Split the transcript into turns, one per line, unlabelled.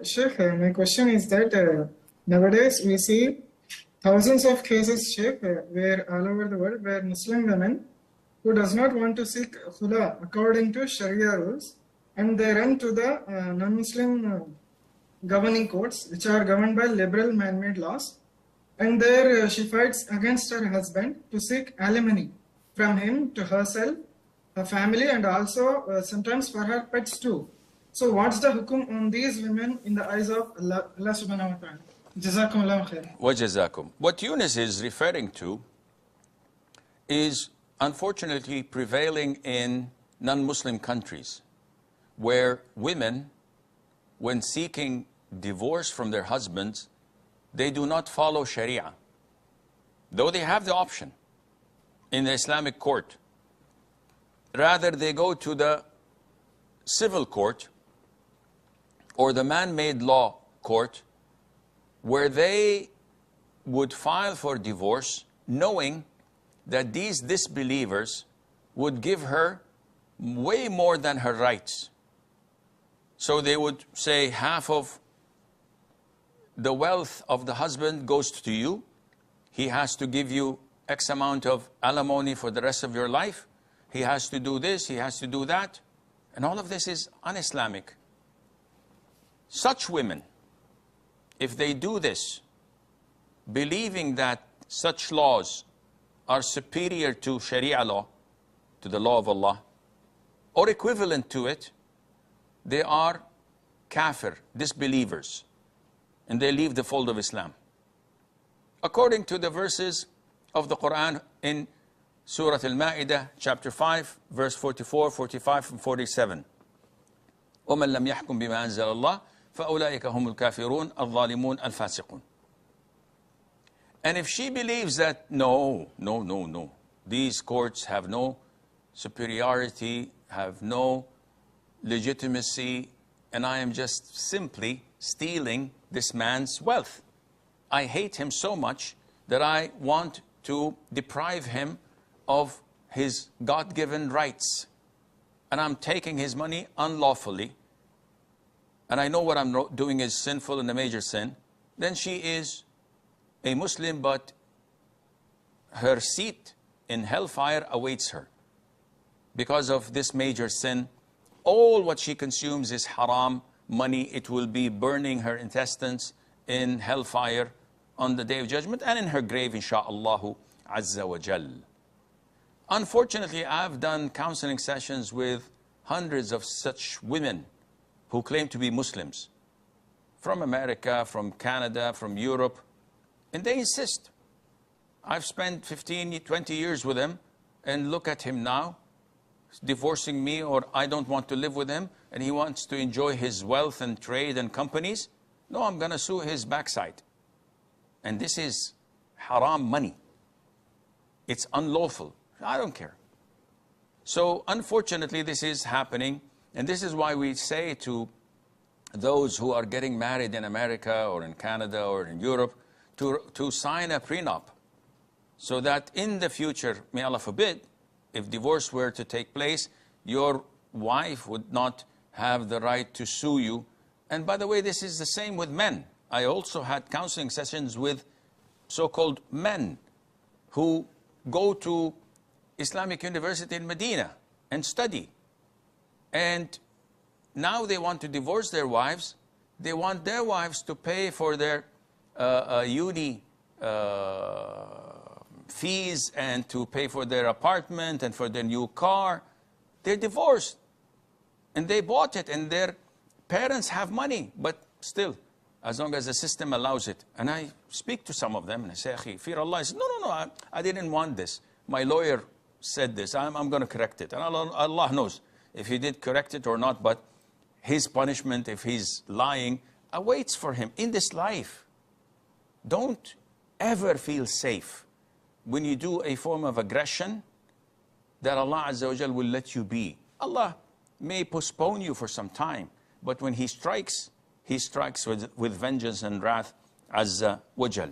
Sheikh, my question is that nowadays we see thousands of cases, Sheikh, where all over the world, where Muslim women who does not want to seek khula according to Sharia rules, and they run to the non-Muslim governing courts, which are governed by liberal man-made laws, and there she fights against her husband to seek alimony from him to herself, her family, and also sometimes for her pets too. So what's the hukum on these women in the eyes of Allah subhanahu wa ta'ala? Jazakum Allah khair.
Wa jazakum. What Yunus is referring to is unfortunately prevailing in non-Muslim countries, where women, when seeking divorce from their husbands, they do not follow sharia, though they have the option in the Islamic court. Rather, they go to the civil court or the man-made law court, where they would file for divorce, knowing that these disbelievers would give her way more than her rights. So they would say half of the wealth of the husband goes to you. He has to give you X amount of alimony for the rest of your life. He has to do this, he has to do that. And all of this is un-Islamic. Such women, if they do this, believing that such laws are superior to Sharia law, to the law of Allah, or equivalent to it, they are kafir, disbelievers, and they leave the fold of Islam. According to the verses of the Quran in Surah Al-Ma'idah, chapter 5, verse 44, 45, and 47. وَمَنْ لَمْ يَحْكُمْ بِمَا أَنزَلَ اللَّهُ فَأُولَٰئِكَ هُمُ الْكَافِرُونَ الظَّالِمُونَ الْفَاسِقُونَ. And if she believes that, no, these courts have no superiority, have no legitimacy, and I am just simply stealing this man's wealth. I hate him so much that I want to deprive him of his God-given rights. And I'm taking his money unlawfully. And I know what I'm doing is sinful and a major sin. Then she is a Muslim, but her seat in hellfire awaits her because of this major sin. All what she consumes is haram money. It will be burning her intestines in hellfire on the Day of Judgment and in her grave, insha'Allah azza wa jal. Unfortunately, I've done counseling sessions with hundreds of such women who claim to be Muslims from America, from Canada, from Europe, and they insist. I've spent 15, 20 years with him, and look at him now, divorcing me, or I don't want to live with him, and he wants to enjoy his wealth and trade and companies. No, I'm going to sue his backside. And this is haram money. It's unlawful. I don't care. So unfortunately, this is happening, and this is why we say to those who are getting married in America or in Canada or in Europe to sign a prenup, so that in the future, may Allah forbid, if divorce were to take place, your wife would not have the right to sue you. And by the way, this is the same with men. I also had counseling sessions with so-called men who go to Islamic University in Medina and study. And now they want to divorce their wives. They want their wives to pay for their uni fees and to pay for their apartment and for their new car. They're divorced. And they bought it, and their parents have money, but still, as long as the system allows it. And I speak to some of them, and I say, Akhi, fear Allah. I say, no, I didn't want this. My lawyer said this. I'm going to correct it. And Allah knows if he did correct it or not, but his punishment, if he's lying, awaits for him in this life. Don't ever feel safe when you do a form of aggression that Allah Azza wa Jal will let you be. Allah may postpone you for some time, but when He strikes with vengeance and wrath Azza wa Jal.